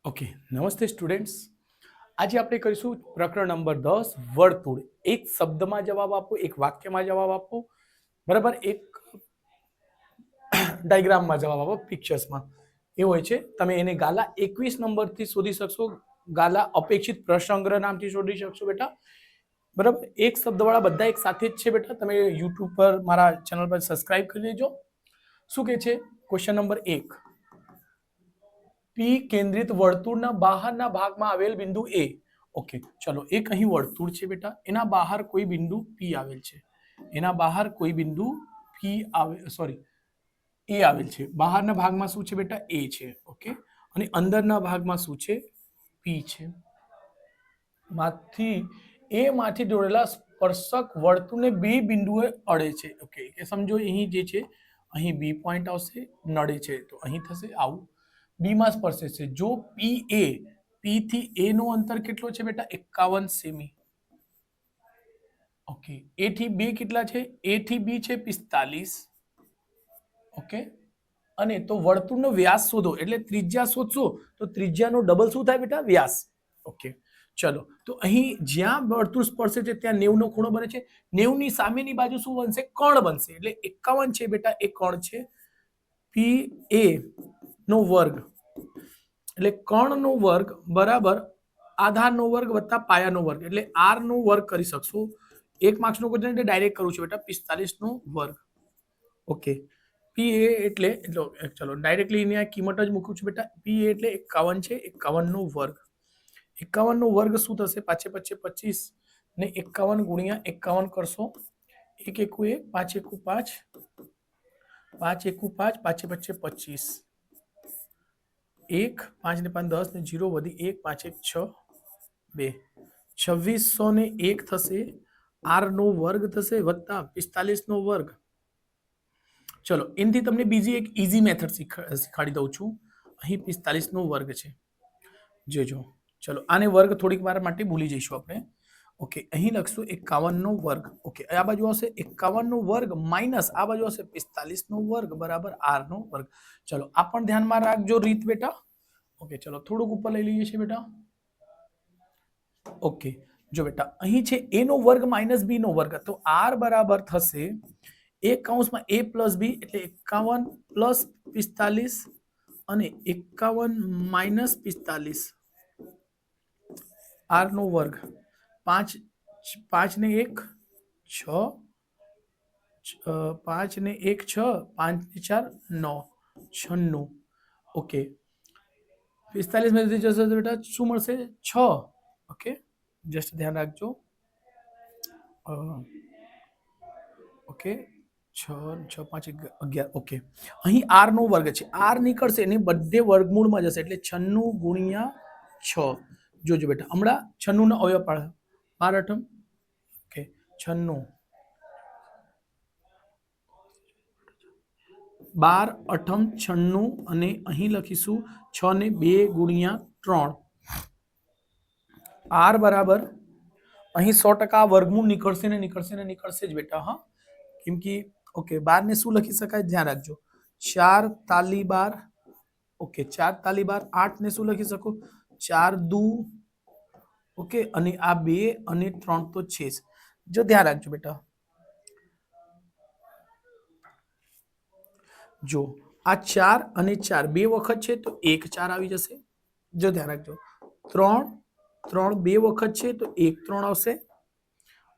Okay, નમસ્તે students. આજે આપણે કરીશું પ્રકરણ નંબર 10 વર્તુળ. એક શબ્દમાં જવાબ આપો, એક વાક્યમાં જવાબ આપો, બરાબર, એક ડાયગ્રામમાં જવાબ આપો, પિક્ચર્સમાં. એ હોય છે. તમે એને ગાલા 21 નંબરથી શોધી શકશો. ગાલા અપેક્ષિત પ્રસંગ્રહ નામથી શોધી શકશો બેટા. બરાબર, એક શબ્દવાળા બધા એક સાથે જ છે બેટા. તમે યુટ્યુબ પર મારા ચેનલ પર સબસ્ક્રાઇબ કરી લેજો. શું કે છે ક્વેશ્ચન નંબર 1. પી કેન્દ્રિત વર્તુળના બહારના ભાગમાં આવેલ બિંદુ એ. ઓકે, ચલો, એક અહીં વર્તુળ છે બેટા. એના બહાર કોઈ બિંદુ પી આવેલ છે. એના બહાર કોઈ બિંદુ પી આવે, સોરી, એ આવેલ છે. બહારના ભાગમાં શું છે બેટા? એ છે. ઓકે, અને અંદરના ભાગમાં શું છે? પી છે. માંથી દોરેલા સ્પર્શક વર્તુળને બે બિંદુએ અડે છે. ઓકે, એ સમજો અહીં જે છે, અહીં બી પોઈન્ટ આવશે, નડે છે, તો અહીં થશે આવું. બી માં સ્પર્શે છે. જો પી થી એ નો અંતર કેટલો છે બેટા? 51 સેમી. ઓકે, એ થી બી કેટલા છે? એ થી બી છે 45. ઓકે, અને તો વર્તુળનો વ્યાસ શોધો, એટલે ત્રિજ્યા શોધશો તો ત્રિજ્યાનો ડબલ શું થાય બેટા? વ્યાસ. ઓકે, ચલો, તો અહીં જ્યાં વર્તુળ સ્પર્શે છે ત્યાં 90 નો ખૂણો બને છે. 90 ની સામેની બાજુ શું બનશે? કર્ણ બનશે. એટલે 51 છે બેટા, એ કર્ણ છે. પી એ નો વર્ગ, એટલે કર્ણનો વર્ગ બરાબર આધારનો વર્ગ વત્તા પાયાનો વર્ગ, એટલે આર નો વર્ગ કરી શકશો. 1 માર્ક્સ નો ક્વેશ્ચન એટલે ડાયરેક્ટ કરું છું બેટા. 45 નો વર્ગ. ઓકે, પી એ એટલે ચલો ડાયરેક્ટલી એની કિંમત જ મૂકું છું બેટા. પી એ એટલે 51 છે. 51 નો વર્ગ. 51 નો વર્ગ શું થશે? પાછે 25 ને 51 ગુણ્યા 51 કરશો. 1 એકુ 1, 5 એકુ 5, 5 એકુ 5, પાછે 25, 1, 5 ને 5 10 ને 0 વધી 1, 5 1 6, 2, 2601 થશે. આર નો વર્ગ થશે વત્તા 45 નો વર્ગ. ચલો, એનાથી તમને બીજી એક ઈઝી મેથડ શીખવાડી દઉં છું. અહીં 45 નો વર્ગ છે, જોજો. ચલો, આને વર્ગ થોડીક વાર માટે ભૂલી જઈશું આપણે. ઓકે, અહીં લખશું 51 નો વર્ગ. ઓકે, આ બાજુ આવશે 51 નો વર્ગ માઇનસ આ બાજુ આવશે 45 નો વર્ગ બરાબર આર નો વર્ગ. ચલો, આ પણ ધ્યાનમાં રાખજો રીત બેટા. ઓકે, ચલો, થોડુંક ઉપર લઈ લઈએ છીએ બેટા. ઓકે, જો બેટા, અહીં છે a નો વર્ગ માઇનસ b નો વર્ગ, તો r બરાબર થશે એક કૌંસમાં a પ્લસ b, એટલે 51 પ્લસ 45 અને 51 માઇનસ 45. આર નો વર્ગ 5 ને 1 6, 5 ને 1 6, 5 ને 4 9, 96. ઓકે, 45 માંથી જશે તો બેટા શું મળશે? 6. ઓકે, જસ્ટ ધ્યાન રાખજો. ઓકે, 6 6 5 11. ઓકે, અહીં આર નો વર્ગ છે. આર નીકળશે એની બધે વર્ગમૂળમાં જશે, એટલે 96 ગુણ્યા 6. જોજો બેટા, હમણાં 96 નો અવયવ પાડે 12 8. ઓકે, 96 12 8 96, અને અહીં લખીશું 6 ને 2 ગુણ્યા 3. આર બરાબર અહીં 100% વર્ગમૂળ નીકળશે ને નીકળશે ને નીકળશે જ બેટા. હા, કેમ કે ઓકે, 12 ને શું લખી શકાય? ધ્યાન રાખજો. 4 તાલી 12. ઓકે, 4 તાલી 12. 8 ને શું લખી શકો? 4 દુ. ઓકે, અને આ 2 અને 3 તો છે જ. જો ધ્યાન રાખજો બેટા. જો આ 4 અને 4 બે વખત છે તો 1 4 આવી જશે. જો ધ્યાન રાખજો. 3 3 બે વખત છે તો 1 3 આવશે.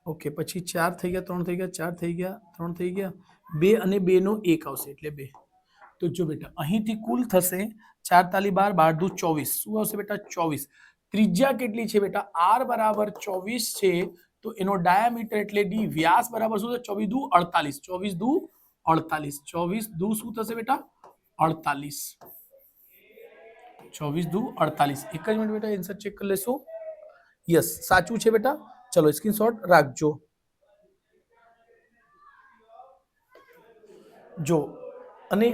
ઓકે, પછી 4 થઈ ગયા, 3 થઈ ગયા, 4 થઈ ગયા, 3 થઈ ગયા, 2 અને 2 નો 1 આવશે, એટલે 2. તો જો બેટા, અહીંથી કુલ થશે 4 તાલી 12, 12 દુ 24. શું આવશે બેટા? 24. ત્રિજ્યા કેટલી છે બેટા? આર બરાબર 24 છે, તો એનો ડાયામીટર એટલે ડી. વ્યાસ બરાબર શું છે? 24 દુ 48. 24 દુ 48. 24 દુ શું થશે બેટા? 48. 24 દુ 48. એક જ મિનિટ બેટા, આન્સર ચેક કરી લેશું. યસ, સાચું છે બેટા. ચલો, સ્ક્રીનશોટ રાખજો. જો, અને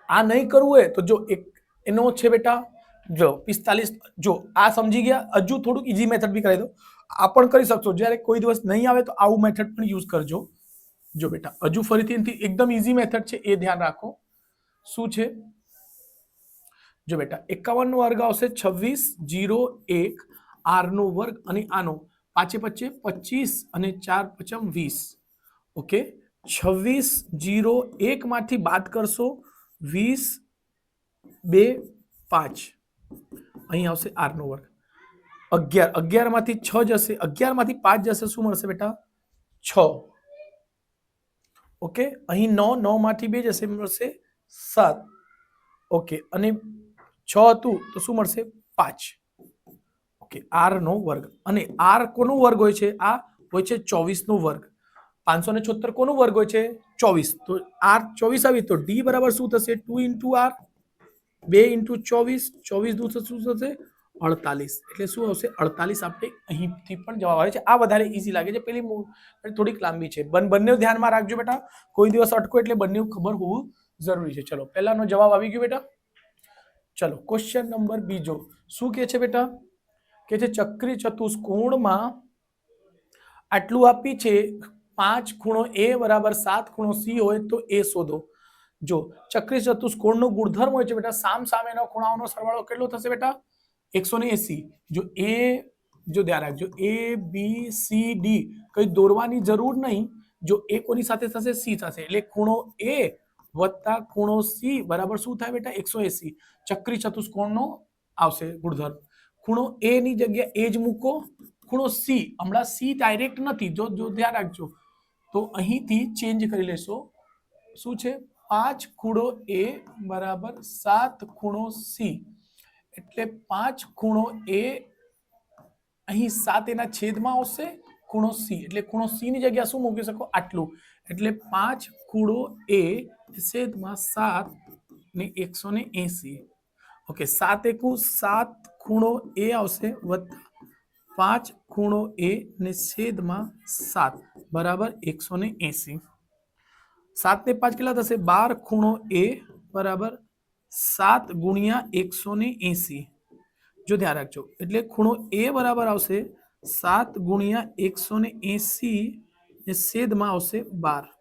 આ નહીં કરવું હોય તો જો એક એનો છે બેટા, જો 45. જો આ સમજી ગયા, હજુ થોડુંક ઈઝી મેથડ બી કરાવી દો. આ પણ કરી શકશો. જ્યારે કોઈ દિવસ નહીં આવે તો આવું મેથડ પણ યુઝ કરજો. જો બેટા, હજુ ફરીથી એકદમ ઈઝી મેથડ છે, એ ધ્યાન રાખો. શું છે? જો બેટા 51 નો વર્ગ આવશે 2601 r નો વર્ગ અને આનો પાંચે પચે 25 અને 4 પચમ 20. ઓકે 2601 માંથી બાદ કરશો 20 2 5 અહીં આવશે r નો વર્ગ 11 માંથી 6 જશે 11 માંથી 5 જશે શું મળશે બેટા 6. ઓકે અહીં 9 માંથી 2 જશે મળશે 7. ઓકે અને 6 હતું તો શું મળશે 5. ઓકે r નો વર્ગ અને r કોનો વર્ગ હોય છે આ હોય છે 24 નો વર્ગ 576 કોનો વર્ગ હોય છે 24 તો r 24 આવી તો d બરાબર શું થશે 2 into r 2 into 24 24 દૂર શું થશે 48 એટલે શું આવશે 48 આપણે અહીંથી પણ જવાબ આવે છે આ વધારે ઈઝી લાગે છે પેલી થોડીક લાંબી છે બંને ધ્યાનમાં રાખજો બેટા કોઈ દિવસ અટકો એટલે બંને ખબર હોવું જરૂરી છે ચલો પહેલાનો જવાબ આવી ગયો બેટા ચલો ક્વેશ્ચન નંબર બીજો શું કહે છે બેટા કે જે ચક્રી ચતુષ્કોણમાં આટલું આપી છે 5 ખૂણો a બરાબર 7 ખૂણો c હોય તો a શોધો જો ચક્રી ચતુષ્કોણનો ગુણધર્મ હોય છે બેટા સામસામેના ખૂણાઓનો સરવાળો કેટલો થશે બેટા 180 જો a જો ધ્યાન રાખજો a b c d કઈ દોરવાની જરૂર નહીં જો a કોની સાથે થશે c સાથે એટલે ખૂણો a વત્તા ખૂણો c બરાબર શું થાય બેટા 180 ચક્રી ચતુષ્કોણનો આવશે ગુણધર્મ ખૂણો a ની જગ્યાએ a જ મૂકો ખૂણો c હમણાં c ડાયરેક્ટ નથી જો ધ્યાન રાખજો તો અહીંથી ચેન્જ કરી લેશો શું છે 5 ખૂણો a બરાબર 7 ખૂણો c એટલે 5 ખૂણો a અહીં 7 એના છેદમાં આવશે ખૂણો c એટલે ખૂણો c ની જગ્યાએ શું મૂકી શકો આટલું એટલે 5 ખૂણો a છેદમાં 7 ને 180 ઓકે 7 એકુ 7 ખૂણો a આવશે વત્તા 5 ખૂણો a ને છેદમાં 7 બરાબર 180 7 ને 5 કેટલા થશે 12 ખૂણો a બરાબર 7 ગુણ્યા 180 જો ધ્યાન રાખજો એટલે ખૂણો a બરાબર આવશે 7 ગુણ્યા 180 ને છેદમાં આવશે 12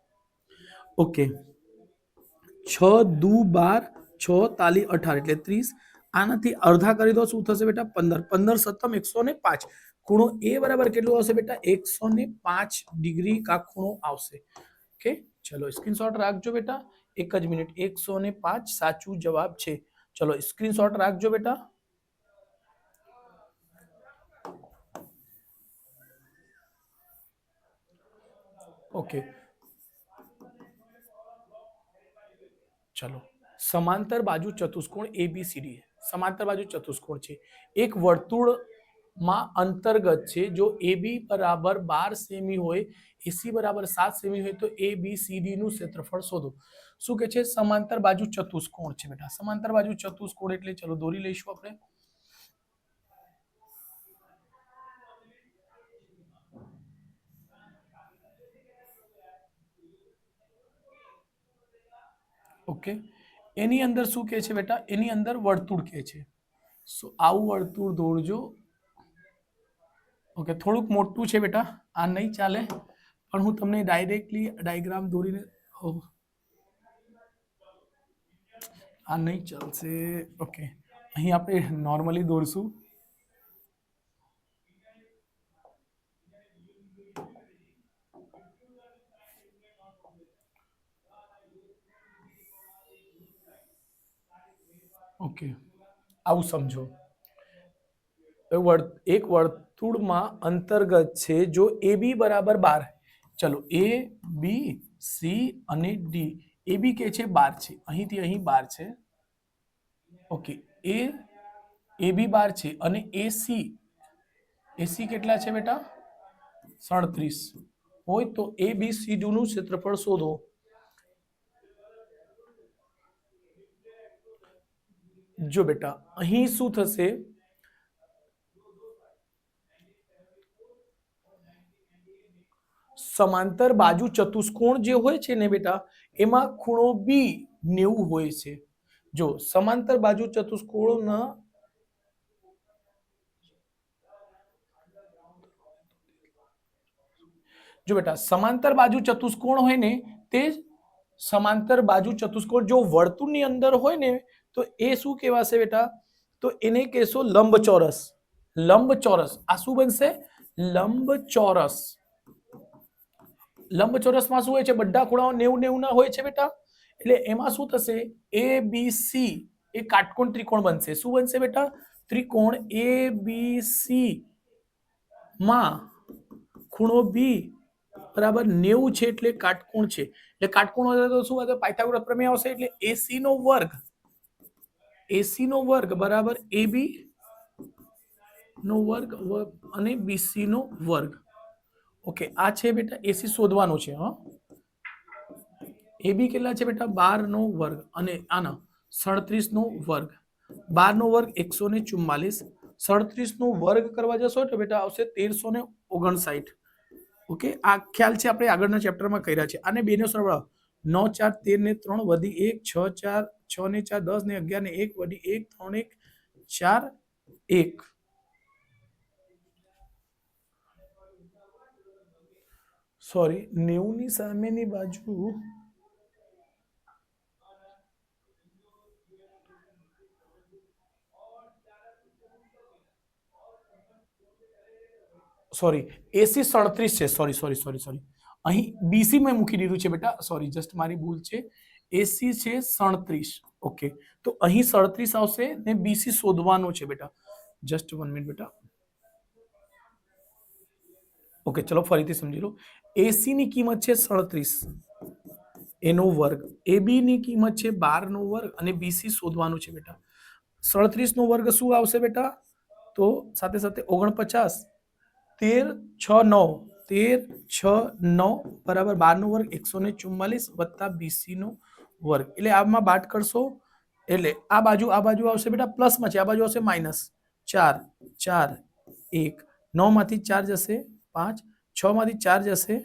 ઓકે 6 દુ 12 6 તાલી 18 એટલે 30 આનાથી અડધા કરી દો શું થશે બેટા 15 15 સત્તમ 105 ખૂણો a બરાબર કેટલું આવશે બેટા 105 ડિગ્રી કા ખૂણો આવશે ઓકે ચલો સ્ક્રીનશોટ રાખજો બેટા એક જ મિનિટ 105 સાચું જવાબ છે ચલો સ્ક્રીનશોટ રાખજો બેટા ઓકે ચલો સમાંતર બાજુ ચતુષ્કોણ ABCD સમાંતર બાજુ ચતુષ્કોણ છે એક વર્તુળમાં અંતર્ગત છે જો AB બરાબર 12 સેમી હોય AC બરાબર 7 સેમી હોય તો ABCD નું ક્ષેત્રફળ શોધો શું કે છે સમાંતર બાજુ ચતુષ્કોણ છે બેટા સમાંતર બાજુ ચતુષ્કોણ એટલે ચલો દોરી લઈશું આપણે ઓકે એની અંદર શું કહે છે બેટા એની અંદર વર્તુળ કહે છે સો આવું વર્તુળ દોરજો ઓકે થોડુંક મોટું છે બેટા આ નહીં ચાલે પણ હું તમને ડાયરેક્ટલી ડાયાગ્રામ દોરીને આ નહીં ચાલશે ઓકે અહીં આપણે નોર્મલી દોરશું ઓકે આવું સમજો એક વર્તુળમાં અંતર્ગત છે જો AB બરાબર 12 ચલો A B C અને D AB કે છે 12 છે અહીંથી અહીં 12 છે ઓકે AB 12 છે અને AC કેટલા છે બેટા 37 હોય તો ABCD નું ક્ષેત્રફળ શોધો જો બેટા અહીં શું થશે સમાંતર બાજુ ચતુષ્કોણ જે હોય છે ને બેટા એમાં ખૂણો B 90 હોય છે જો સમાંતર બાજુ ચતુષ્કોણના જો બેટા સમાંતર બાજુ ચતુષ્કોણ હોય ને તે સમાંતર બાજુ ચતુષ્કોણ જો વર્તુળની અંદર હોય ને તો એ શું કહેવાશે બેટા? તો એને કહેશો લંબચોરસ. લંબચોરસ આ શું બનશે? લંબચોરસ. લંબચોરસમાં શું હોય છે? બધા ખૂણાઓ 90-90 ના હોય છે બેટા. એટલે એમાં શું થશે? ABC એ કાટકોણ ત્રિકોણ બનશે. શું બનશે બેટા? ત્રિકોણ ABC માં ખૂણો B બરાબર 90 છે એટલે કાટકોણ છે. એટલે કાટકોણ હોય તો શું હશે? પાયથાગોરસ પ્રમેય આવશે. એટલે AC નો વર્ગ, AC નો વર્ગ બરાબર AB નો વર્ગ અને BC નો વર્ગ. ઓકે, આ છે બેટા AC શોધવાનું છે. હા, AB કેટલા છે બેટા? 12 નો વર્ગ અને આના 37 નો વર્ગ. 12 નો વર્ગ 144, 37 નો વર્ગ કરવા જશો તો બેટા આવશે 1359. ઓકે, આ ખ્યાલ છે, આપણે આગળના ચેપ્ટરમાં કર્યા છે. આને બેનો સરવાળો 9 4 13 ને 3 વધી 1 6 4 6 ને 4 10 ને 11 ને 1 વધી 1 3 1 4 1. સોરી, 90 ની સામેની બાજુ સોરી AC 37 છે. સોરી અહીં BC મેં મૂકી દીધું છે બેટા. સોરી, જસ્ટ મારી ભૂલ છે. AC છે 37. ઓકે, તો અહીં 37 આવશે ને BC શોધવાનું છે બેટા. જસ્ટ 1 મિનિટ બેટા. ઓકે, ચલો ફરીથી સમજી લો. AC ની કિંમત છે 37 એનો વર્ગ, AB ની કિંમત છે 12 નો વર્ગ અને BC શોધવાનું છે બેટા. 37 નો વર્ગ શું આવશે બેટા? તો સાથે સાથે 49 13 6 9 13 6 9 બરાબર 12 નો વર્ગ 144 વત્તા BC નો વર્ગ. એટલે આમાં બાદ કરશો એટલે આ બાજુ આવશે બેટા પ્લસમાં છે, આ બાજુ આવશે માઇનસ. 4 4 1 9 માંથી 4 જશે 5, 6 માંથી 4 જશે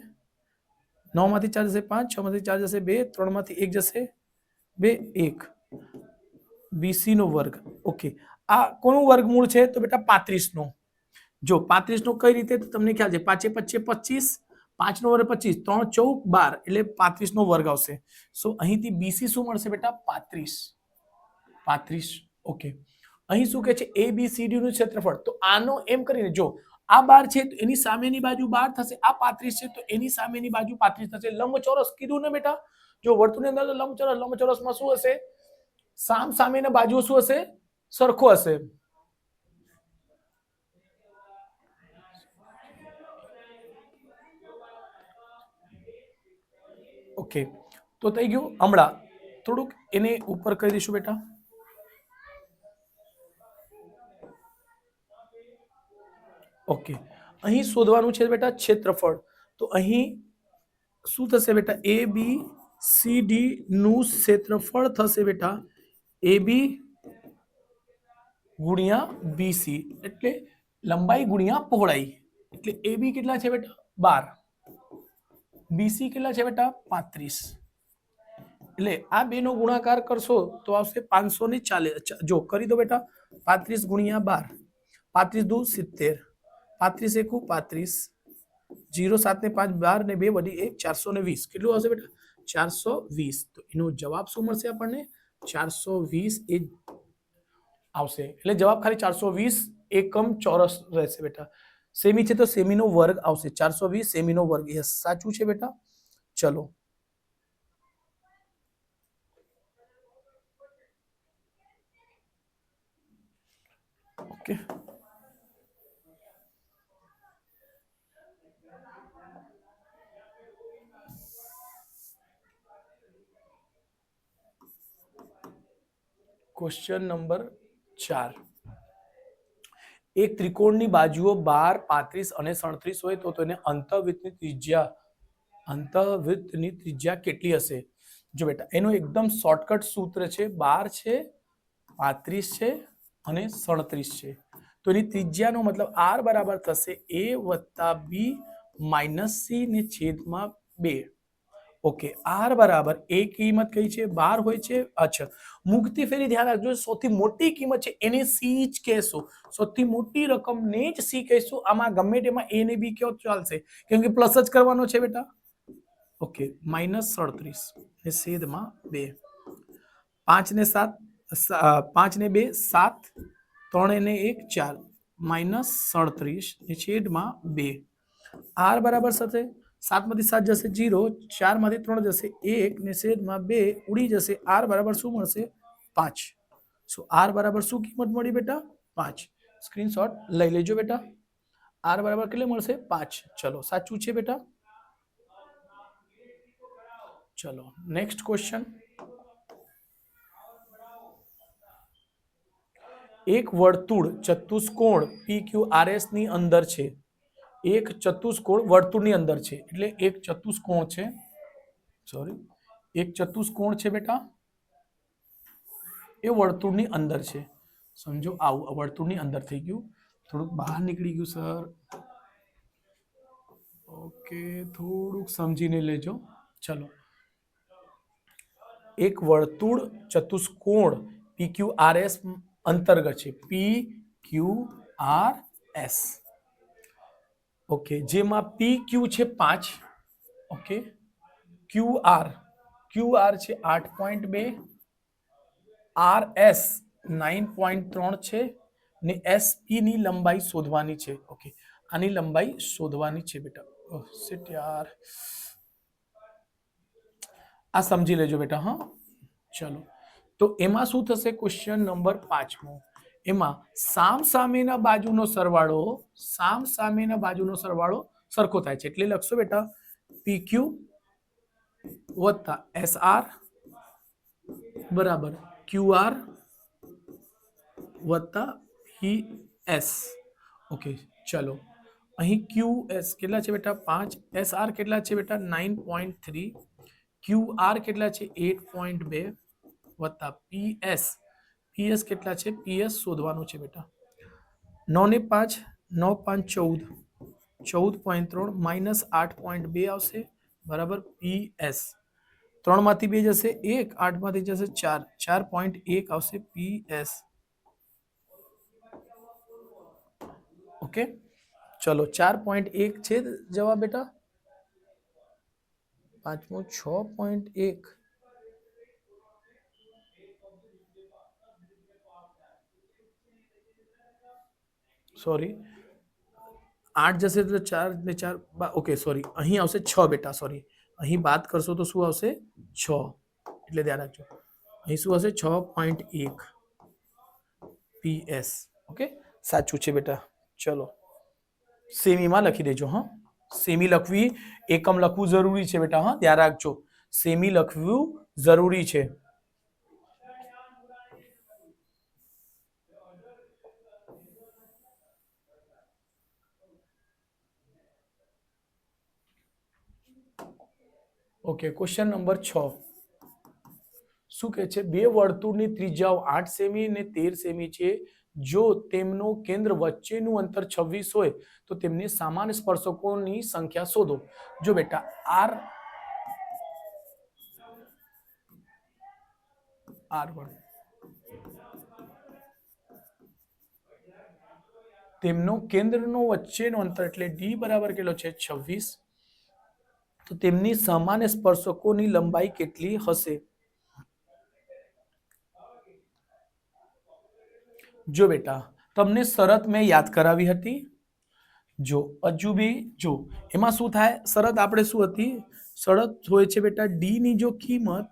9 માંથી 4 જશે 5, 6 માંથી 4 જશે 2, 3 માંથી 1 જશે 2 1 BC નો વર્ગ. ઓકે, આ કોનું વર્ગમૂળ છે? તો બેટા 35 નો. જો 35 નો કઈ રીતે? તો તમને ખ્યાલ છે 5 5 25, 5 નો વર્ગ 25, 3 14 12 એટલે 35 નો વર્ગ આવશે. સો અહીંથી BC શું મળશે બેટા? 35. ઓકે, અહીં શું કહે છે? ABCD નું ક્ષેત્રફળ. તો આનો એમ કરીને જો આ 12 છે તો એની સામેની બાજુ 12 થશે, આ 35 છે તો એની સામેની બાજુ 35 થશે. લંબચોરસ કીધું ને બેટા. જો વર્તુળની અંદર લંબચોરસમાં શું હશે? સામેના બાજુ શું હશે? સરખો હશે. ઓકે, તો થઈ ગયું. હમણાં થોડુંક એને ઉપર કરી દઈશું બેટા. ઓકે, અહીં શોધવાનું છે બેટા ક્ષેત્રફળ. તો અહીં શું થશે બેટા? ABCD નું ક્ષેત્રફળ થશે બેટા AB ગુણ્યા BC, એટલે લંબાઈ ગુણ્યા પહોળાઈ. એટલે AB કેટલા છે બેટા? 12. BC કેટલા છે બેટા? 35. એટલે આ બે નો ગુણાકાર કરશો તો આવશે 540. જો કરી દો બેટા. 35 ગુણ્યા 12, 35 દુ 70, 35 એકુ 35, 0 7 ને 5 12 ને 2 વધી 1 420. કેટલું આવશે બેટા? 420. તો એનો જવાબ શું મળશે આપણને? 420 એ આવશે. એટલે જવાબ ખાલી 420 એકમ ચોરસ રહેશે બેટા. સેમી છે તો સેમીનો વર્ગ આવશે. 420 સેમીનો વર્ગ. યસ, સાચું છે બેટા. ચલો, ઓકે. Question number 4. એક ત્રિકોણની બાજુઓ 12, 35 અને 37 હોય તો તેને અંતઃવૃત્તની ત્રિજ્યા કેટલી હશે? જો બેટા, એનું એકદમ શોર્ટકટ સૂત્ર છે. 12 છે, 35 છે અને 37 છે. તો એની ત્રિજ્યાનો મતલબ R બરાબર થશે A વત્તા B માઇનસ C ને છેદમાં 2. ઓકે, R બરાબર એ કિંમત કઈ છે? 12 હોય છે. અચ્છા, મુક્તિ ફેરી ધ્યાન રાખજો. સૌથી મોટી કિંમત છે એને C જ કહેશો. સૌથી મોટી રકમને જ C કહીશું. આમાં ગમે તેમાં A ને B કયો ચાલશે, કેમ કે પ્લસ જ કરવાનો છે બેટા. ઓકે, -37 ને છેદમાં 2. 5 ને 7 5 ને 2 7, 3 ને 1 4, -37 ને છેદમાં 2. આર બરાબર સાથે 7 માંથી 7 જશે 0, 4 માંથી 3 જશે 1 ને છેદમાં 2 ઉડી જશે. આર બરાબર શું મળશે? 5. સો આર બરાબર શું કિંમત મળી બેટા? 5. સ્ક્રીનશોટ લઈ લેજો બેટા. આર બરાબર કેટલે મળશે? 5. ચલો સાચું છે બેટા. ચલો નેક્સ્ટ ક્વેશ્ચન. એક વર્તુળ ચતુષ્કોણ PQRS ની અંદર છે. એક ચતુષ્કોણ વર્તુળની અંદર છે એટલે એક ચતુષ્કોણ છે. સોરી, એક ચતુષ્કોણ છે બેટા, એ વર્તુળની અંદર છે. સમજો આવું વર્તુળની અંદર થઈ ગયું, થોડુંક બહાર નીકળી ગયું સર. ઓકે, થોડુંક સમજીને લેજો. ચલો, એક વર્તુળ ચતુષ્કોણ PQRS અંતર્ગત છે. PQRS. ઓકે, જેમાં PQ છે 5. ઓકે, QR છે 8.2, RS 9.3 છે ને SP ની લંબાઈ શોધવાની છે. ઓકે, આની લંબાઈ શોધવાની છે બેટા. ઓહ શિટ યાર, આ સમજી લેજો બેટા. હા ચલો, તો એમાં શું થશે? ક્વેશ્ચન નંબર 5મો. એમાં સામસામેના બાજુનો સરવાળો સરખો થાય છે એટલે લખશો બેટા PQ વત્તા SR બરાબર QR વત્તા PS. ઓકે ચલો, અહીં QS કેટલા છે બેટા? 5. SR કેટલા છે બેટા? 9.3. QR કેટલા છે? 8.2 વત્તા PS કેટલા છે? PS શોધવાનું છે બેટા. 9 ને 5, 9 5 14, 14.3 -8.2 આવશે બરાબર PS. 3 માંથી 2 જશે 1, 8 માંથી જશે 4, 4.1 આવશે PS. ઓકે ચલો, 4.1 છે જવાબ બેટા. પાંચમો 6.1. સોરી, 8 જશે તો 4 ને 4. ઓકે સોરી, અહીં આવશે 6 બેટા. સોરી, અહીં બાદ કરશો તો શું આવશે? 6. એટલે ધ્યાન રાખજો, અહીં શું હશે? 6.1 PS. ઓકે, સાચું છે બેટા. ચલો, સેમીમાં લખી દેજો. હા, સેમી લખવી, એકમ લખવું જરૂરી છે બેટા. હા, ધ્યાન રાખજો, સેમી લખવું જરૂરી છે. ઓકે, ક્વેશ્ચન નંબર 6 શું કહે છે? બે વર્તુળની ત્રિજ્યાઓ 8 સેમી અને 13 સેમી છે. જો તેમનો કેન્દ્ર વચ્ચેનું અંતર 26 હોય તો તેમની સમાન સ્પર્શકોની સંખ્યા શોધો. જો બેટા, R1 તેમનો કેન્દ્રનો વચ્ચેનો અંતર એટલે D બરાબર કેટલો છે? 26. તો તેમની સમાન સ્પર્શકોની લંબાઈ કેટલી હશે? જો બેટા, તમને શરત મેં યાદ કરાવી હતી. જો હજુ બી જો એમાં શું થાય? શરત આપણે શું હતી? શરત હોય છે બેટા, ડી ની જો કિંમત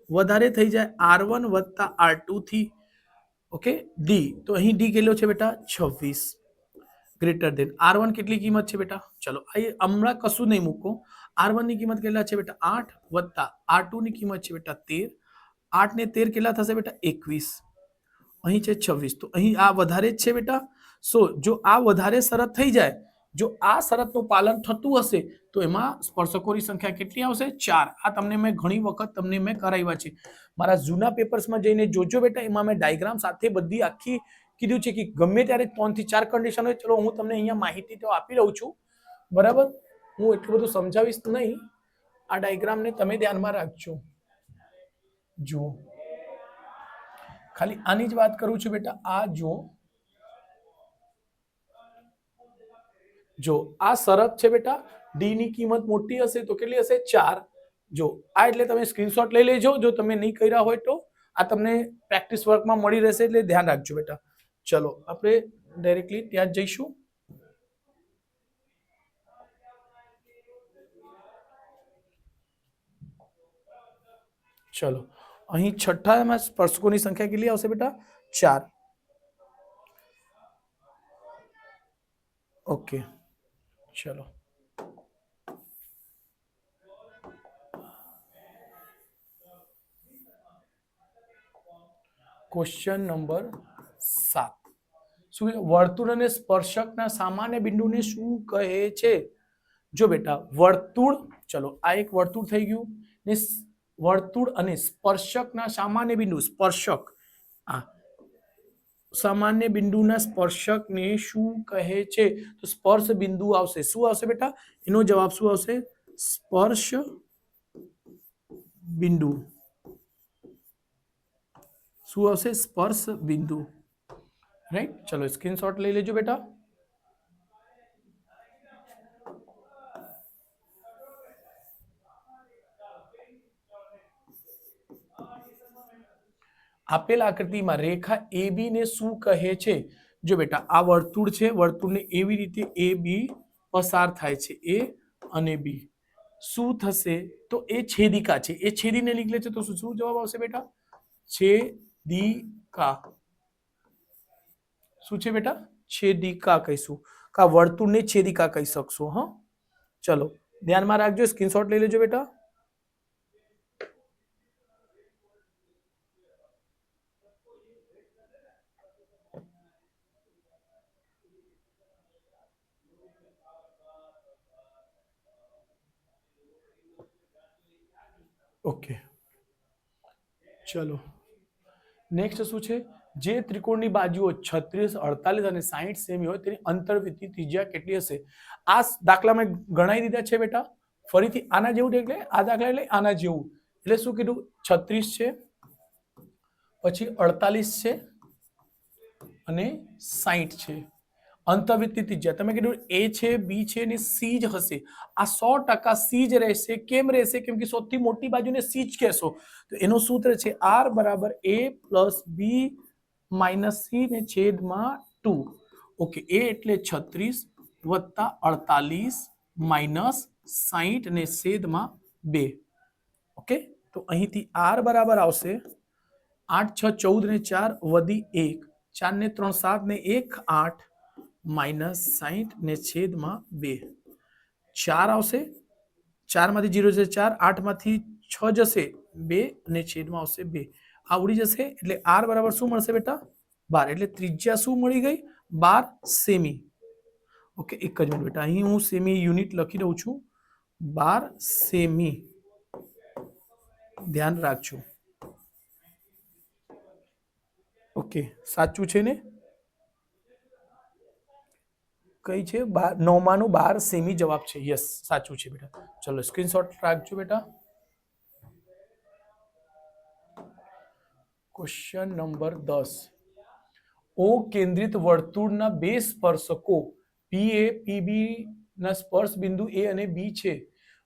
વધારે થઈ જાય R1 વત્તા R2 થી. ઓકે, ડી તો અહીં ડી કેટલો છે બેટા? 26 ગ્રેટર દેન R1 કેટલી કિંમત છે બેટા? ચલો, હમણાં કશું નહીં મૂકો. R1 ની કિંમત કેટલા છે બેટા? 8 વત્તા R2 ની કિંમત છે બેટા 13. 8 ને 13 કેટલા થશે બેટા? 21. અહીં છે 26, તો અહીં આ વધારે જ છે બેટા. સો જો આ વધારે શરત થઈ જાય, જો આ શરતનું પાલન થતું હશે તો એમાં સ્પર્શકોની સંખ્યા કેટલી આવશે? 4. આ તમને મેં ઘણી વખત કરાવ્યા છે. મારા જૂના પેપર્સમાં જઈને જોજો બેટા, એમાં મેં ડાયાગ્રામ સાથે બધી આખી કીધું છે કે ગમે ત્યારે 3 થી 4 કન્ડિશન હોય. ચલો, હું તમને અહીંયા માહિતી તો આપી રહું છું બરાબર. હું એટલું બધું સમજાવીશ નહીં. આ ડાયાગ્રામને તમે ધ્યાનમાં રાખજો. જુઓ, ખાલી આની જ વાત કરું છું બેટા. આ જો આ શરત છે બેટા, ડી ની કિંમત મોટી હશે તો કેટલી હશે? 4 જો આ એટલે તમે સ્ક્રીનશોટ લઈ લેજો જો તમે નહીં કર્યા હોય તો આ તમને પ્રેક્ટિસ વર્કમાં મળી રહેશે એટલે ધ્યાન રાખજો બેટા ચલો આપણે ડાયરેક્ટલી ત્યાં જ જઈશું ચલો અહીં છઠ્ઠામાં સ્પર્શકોની સંખ્યા કેટલી આવશે બેટા 4 ઓકે ચલો ક્વેશ્ચન નંબર 7 શું વર્તુળ અને સ્પર્શકના સામાન્ય બિંદુને શું કહે છે જો બેટા વર્તુળ ચલો આ એક વર્તુળ થઈ ગયું ને વર્તુળ અને સ્પર્શકના સામાન્ય બિંદુ સ્પર્શક આ સામાન્ય બિંદુના સ્પર્શકને શું કહે છે તો સ્પર્શ બિંદુ આવશે શું આવશે બેટા એનો જવાબ શું આવશે સ્પર્શ બિંદુ શું આવશે સ્પર્શ બિંદુ રાઈટ ચલો સ્ક્રીનશોટ લઈ લેજો બેટા આપેલ આકૃતિમાં રેખા AB ને શું કહે છે જો બેટા આ વર્તુળ છે વર્તુળને એવી રીતે AB પસાર થાય છે A અને B શું થશે તો એ છેદિકા છે એ છેદીને નીકળે છે તો શું જવાબ આવશે બેટા છેદિકા શું છે બેટા છેદિકા કહીશું કા વર્તુળને છેદિકા કહી શકશો હા ચલો ધ્યાનમાં રાખજો સ્ક્રીનશોટ લઈ લેજો બેટા ઓકે ચલો નેક્સ્ટ શું છે જે ત્રિકોણની બાજુઓ 36 48 અને 60 સેમી હોય તેની અંતર્વૃત્તિ ત્રિજ્યા કેટલી હશે આ દાખલામાં ગણાઈ દીધા છે બેટા ફરીથી આના જેવું એટલે આ દાખલા એટલે આના જેવું એટલે શું કીધું 36 છે પછી 48 છે અને 60 છે અંતર્વૃત્તિ ત્રિજ્યા તમે કીધું એ છે બી છે અને સી જ હશે આ 100% સી જ રહેશે કેમ રહેશે કેમ કે સૌથી મોટી બાજુને સી જ કહેશો તો એનું સૂત્ર છે આર બરાબર એ પ્લસ બી માઇનસ સી ને છેદમાં 2 ઓકે એ એટલે 36 વત્તા 48 માઇનસ 60 ને છેદમાં 2 ઓકે તો અહીંથી આર બરાબર આવશે 8 6 14 ને 4 વધી 1 4 ને 3 7 ને 1 8 માઇનસ 60 ને છેદમાં 2 4 આવશે 4 માંથી 0 જશે 4 8 માંથી 6 જશે 2 અને છેદમાં આવશે 2 આ ઉડી જશે એટલે r બરાબર શું મળશે બેટા 12 એટલે ત્રિજ્યા શું મળી ગઈ 12 સેમી ઓકે એક જ મિનિટ બેટા અહીં હું સેમી યુનિટ લખી દઉં છું 12 સેમી ધ્યાન રાખજો ઓકે સાચું છે ને કઈ છે 9 12 સેમી જવાબ છે યસ સાચું છે બેટા ચલો સ્ક્રીનશોટ રાખજો બેટા ક્વેશ્ચન નંબર 10 ઓ કેન્દ્રિત વર્તુળના બે સ્પર્શકો PA PB ના સ્પર્શ બિંદુ A અને B છે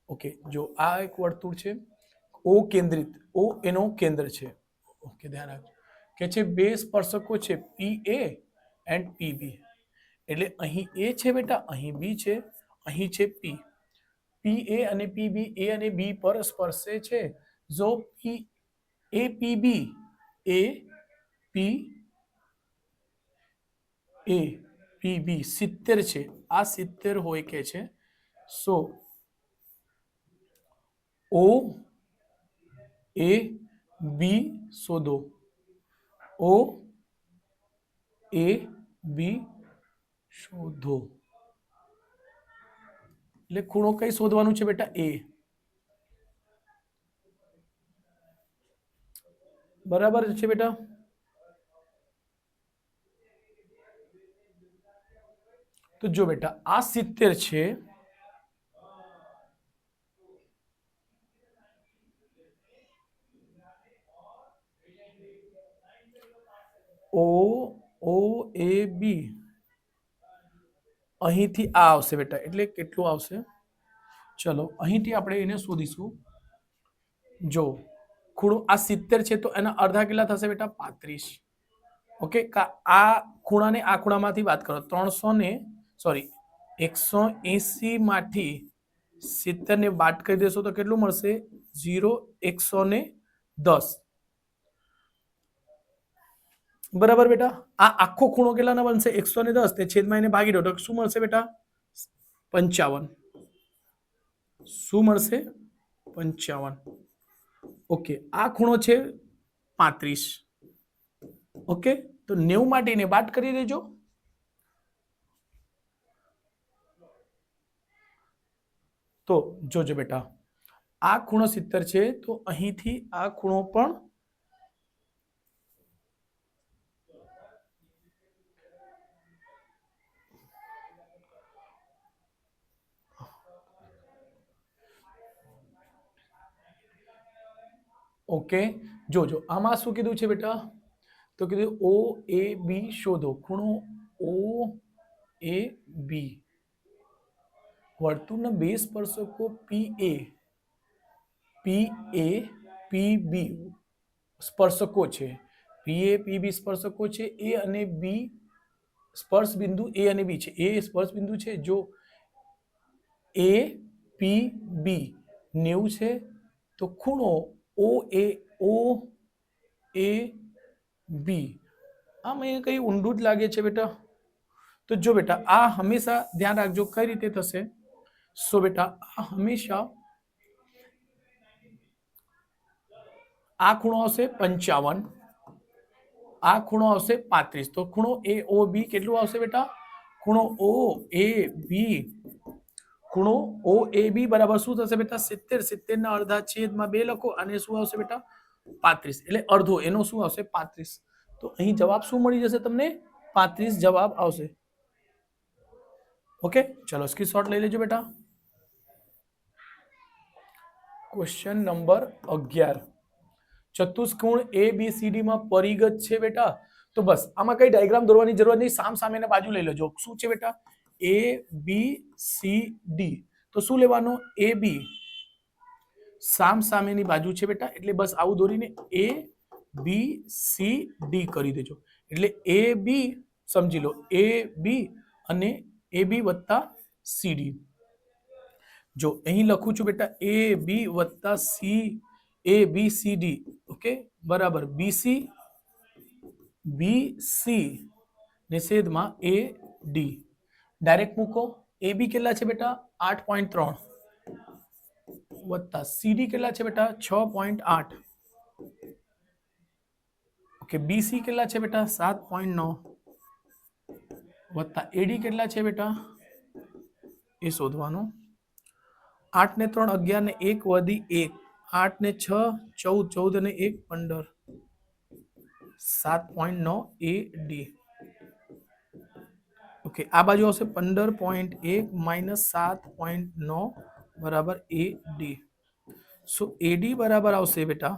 ઓકે જો આ એક વર્તુળ છે ઓ કેન્દ્રિત ઓ એનો કેન્દ્ર છે ઓકે ધ્યાન રાખજો કે છે બે સ્પર્શકો છે PA એન્ડ PB એટલે અહીં A છે બેટા અહીં B છે અહીં છે P PA અને PB A અને B પર સ્પર્શે છે જો APB APB 70 છે આ 70 હોય કે છે સો O A B શોધો O A B શોધો એટલે ખૂણો કઈ શોધવાનું છે બેટા A બરાબર છે બેટા તો જો બેટા આ 70 છે O O A B અહીંથી આ આવશે બેટા એટલે કેટલું આવશે ચલો અહીંથી આપણે એને શોધીશું જો ખૂણો આ 70 છે તો એના અડધા કેટલા થશે બેટા 35. ઓકે, આ ખૂણાને આ ખૂણામાંથી બાદ કરો 180 માંથી 70 ને બાદ કરી દેશો તો કેટલું મળશે 0 110. બરાબર બેટા, આ આખો ખૂણો કેટલાનો બનશે 110, તે છેદમાં એને ભાગી દો તો શું મળશે બેટા 55. શું મળશે 55. ઓકે, આ ખૂણો છે 35. ઓકે, તો 90 માટે એને બાદ કરી દેજો. તો જોજો બેટા, આ ખૂણો 70 છે તો અહીંથી આ ખૂણો પણ ઓકે. જોજો આમાં શું કીધું છે બેટા, તો કીધું ઓ એ બી શોધો. ખૂણો ઓ એ બી, વર્તુળના બે સ્પર્શકો પી એ પી બી સ્પર્શકો છે. પી એ પી બી સ્પર્શકો છે. એ અને બી સ્પર્શ બિંદુ એ અને બી છે. એ સ્પર્શ બિંદુ છે. જો એ પી બી 90 છે તો ખૂણો ઓ એ બી, આમ એ કઈ ઊંડું જ લાગે છે બેટા. તો જો બેટા આ હંમેશા ધ્યાન રાખજો કઈ રીતે થશે. સો બેટા આ હંમેશા આ ખૂણો આવશે 55, આ ખૂણો આવશે 35. તો ખૂણો એ ઓ બી કેટલું આવશે બેટા, ખૂણો ઓ એ બી બરાબર શું થશે બેટા 70. 70 ના અડધા છેદમાં 2 લખો અને શું આવશે બેટા 35, એટલે અડધો એનો શું આવશે 35. તો અહીં જવાબ શું મળી જશે તમને 35 જવાબ આવશે. ઓકે, ચલો સ્ક્રીનશોટ લઈ લેજો બેટા. ક્વેશ્ચન નંબર 11, ચતુષ્કોણ ABCD માં પરિગત છે બેટા. તો બસ આમાં કઈ ડાયાગ્રામ દોરવાની જરૂર નહીં, સામ સામેના બાજુ લઈ લેજો. શું છે બેટા ABCD, તો શું લેવાનું AB સામ સામેની બાજુ છે બેટા, એટલે બસ આવું દોરીને ABCD કરી દેજો. એટલે AB સમજી લો AB અને AB વત્તા CD. જો અહીં લખું છું બેટા AB વત્તા ABCD. ઓકે, બરાબર BC નિષેધમાં AD ડાયરેક્ટ મૂકો. AB કેટલા છે બેટા 8.3 વત્તા CD કેટલા છે બેટા 6.8. ઓકે, BC કેટલા છે બેટા 7.9 વત્તા AD કેટલા છે બેટા એ શોધવાનું. 8 ને 3 11 ને 1 વધી 1, 8 ને 6 14, 14 ને 1 15, 7.9 AD. ઓકે, આ બાજુ આવશે 15.1 માઇનસ 7.9 બરાબર AD. સો AD બરાબર આવશે બેટા.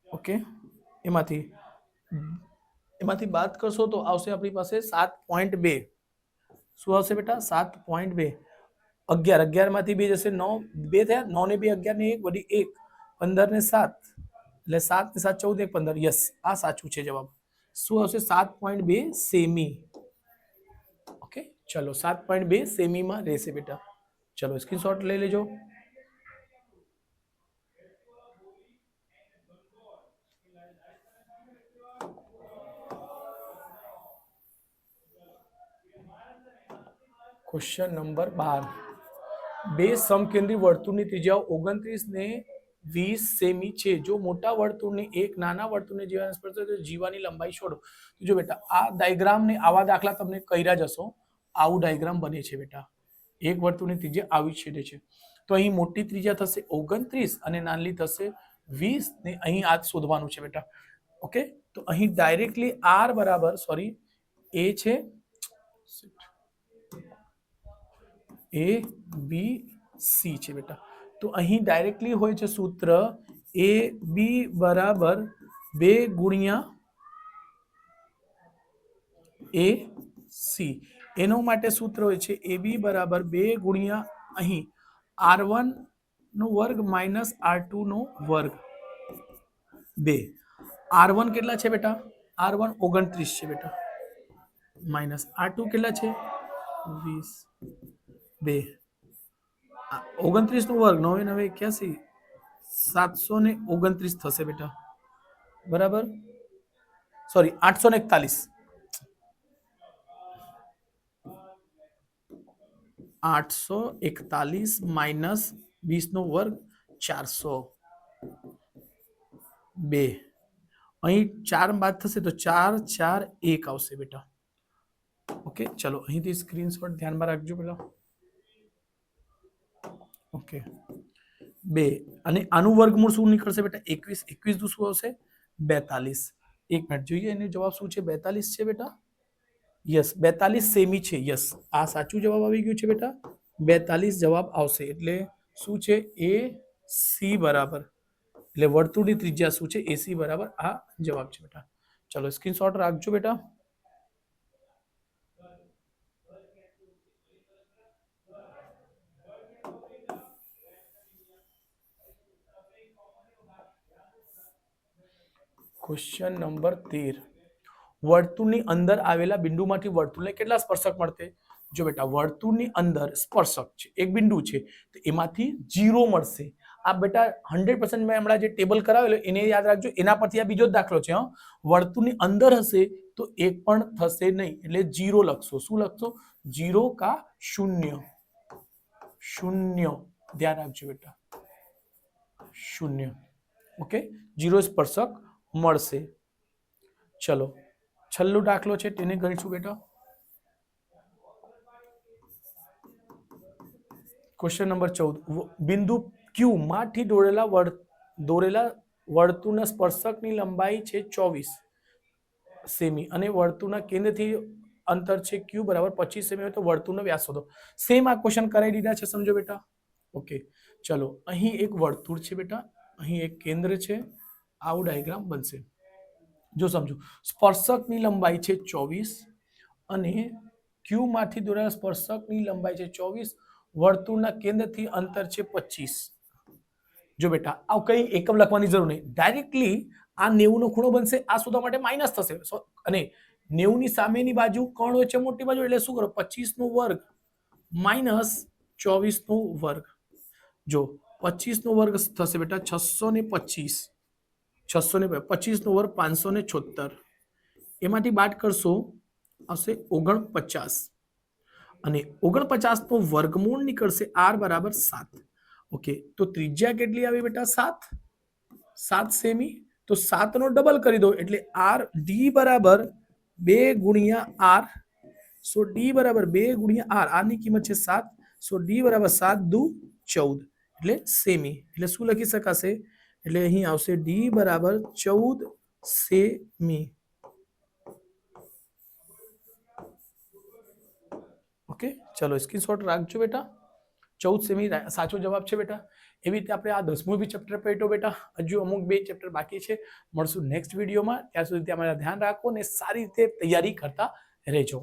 ઓકે, એમાંથી બાદ કરશો તો આવશે આપણી પાસે 7.2. શું આવશે બેટા 7.2. 11 માંથી 2 જશે 9, 2 થયા, 9 ને 2 11 ને 1 વધી 1, 15 ને 7 એટલે 7 ને 7 14 1 15. યસ, આ સાચું છે જવાબ. શું આવશે 7.2 સેમી. ઓકે, ચલો 7.2 સેમીમાં રહેશે બેટા. ચલો સ્ક્રીનશોટ લઈ લેજો. ક્વેશ્ચન નંબર 12, બે સમકેન્દ્રી વર્તુળની ત્રિજ્યાઓ 29 ને 20 સેમી છે. જો મોટા વર્તુળને એક નાના વર્તુળને જીવાને સ્પર્શે તો જીવાની લંબાઈ શોધો. જો બેટા આ ડાયાગ્રામ ને આવા દાખલા તમને કર્યા જશો, આવું ડાયાગ્રામ બને છે બેટા. એક વર્તુળની ત્રિજ્યા આવી છેદે છે તો અહીં મોટી ત્રિજ્યા થશે 29 અને નાની થશે 20 ને અહીં આ શોધવાનું છે બેટા. ઓકે, તો અહીં ડાયરેક્ટલી R બરાબર સોરી A છે ABC છે બેટા. તો અહીં ડાયરેક્ટલી હોય છે સૂત્ર AB બરાબર 2 ગુણ્યા AC. એનો માટે સૂત્ર હોય છે AB બરાબર 2 ગુણ્યા અહીં R1 નો વર્ગ માઇનસ R2 નો વર્ગ 2. R1 કેટલા છે બેટા? R1 29 છે બેટા, માઇનસ R2 કેટલા છે? 20. 2 29 નો વર્ગ 9 9 81 729 થશે બેટા, બરાબર? સોરી 841. 841 માઇનસ 20 નો વર્ગ 402. અહીં 4 બાદ થશે તો 4 4 1 આવશે બેટા. ઓકે, ચલો અહીંથી સ્ક્રીનશોટ ધ્યાનમાં રાખજો પેલા. ઓકે, 2 અને આનું વર્ગમૂળ શું નીકળશે બેટા? 21. 21 નું શું આવશે? 42. એક મિનિટ જોઈએ એનો જવાબ શું છે. 42 છે બેટા. યસ, 42 સેમી છે. યસ, આ સાચું જવાબ આવી ગયું છે બેટા. 42 જવાબ આવશે. એટલે શું છે? એ સી બરાબર, એટલે વર્તુળની ત્રિજ્યા શું છે? એસી બરાબર આ જવાબ છે બેટા. ચલો સ્ક્રીનશોટ રાખજો બેટા. Question number 13. વર્તુળની અંદર આવેલા બિંદુમાંથી વર્તુળને કેટલા સ્પર્શક મળશે? જો બેટા, વર્તુળની અંદર સ્પર્શક છે, એક બિંદુ છે, તો એમાંથી 0 મળશે. આ બેટા 100% મેં હમણાં જે ટેબલ કરાવેલો એને યાદ રાખજો. એના પરથી આ બીજો જ દાખલો છે. વર્તુળની અંદર હશે તો એક પણ થશે નહીં, એટલે 0 લખશો. શું લખશો? 0 કા 0. 0 ધ્યાન રાખજો બેટા, 0. ઓકે, 0 સ્પર્શક મળશે. ચલો છેલ્લો દાખલો છે તેને ગણીશું બેટા. Question number 14. બિંદુ ક્યુ માંથી દોરેલા વર્તુળના સ્પર્શકની લંબાઈ છે 24 સેમી અને વર્તુળના કેન્દ્રથી અંતર છે ક્યુ બરાબર 25 સેમી હોય તો વર્તુળનો વ્યાસ શોધો. સેમ આ ક્વેશ્ચન કરાવી દીધા છે, સમજો બેટા. ઓકે, ચલો અહીં એક વર્તુળ છે બેટા, અહીં એક કેન્દ્ર છે, આવું ડાયાગ્રામ બનશે. જો સમજો, સ્પર્શકની લંબાઈ છે 24 અને ક્યુ માંથી દોરેલા સ્પર્શકની લંબાઈ છે 24, વર્તુળના કેન્દ્રથી અંતર છે 25. જો બેટા, આ કઈ એકમ લખવાની જરૂર નહીં, ડાયરેક્ટલી આ 90 નો ખૂણો બનશે, આ શોધવા માટે માઇનસ થશે. અને 90 ની સામેની બાજુ કોણ હોય છે? મોટી બાજુ. એટલે શું કરો? 25 નો વર્ગ માઇનસ 24 નો વર્ગ. જો 25 નો વર્ગ થશે બેટા 625. 625 નો વર્ગ 576. એમાંથી બાદ કરશો આવશે 49 અને 49 નો વર્ગમૂળ નીકળશે r બરાબર 7. ઓકે, તો ત્રિજ્યા કેટલી આવી બેટા? 7 સેમી. તો 7 નો ડબલ કરી દો એટલે r d બરાબર 2 ગુણ્યા r. સો d બરાબર 2 ગુણ્યા r. r ની કિંમત છે 7. સો d બરાબર 7 દુ 14 એટલે સેમી. એટલે શું લખી શકાશે? એટલે અહીં આવશે d બરાબર 14 સેમી. ઓકે, ચલો સ્ક્રીનશોટ રાખજો બેટા. 14 સેમી સાચો જવાબ છે બેટા. એવી રીતે આપણે આ 10મું બી ચેપ્ટર પેટો બેટા. હજુ અમુક 2 ચેપ્ટર બાકી છે. મળશું નેક્સ્ટ વિડીયોમાં. ત્યાં સુધી તમારા ધ્યાન રાખો અને સારી રીતે તૈયારી કરતા રહેજો.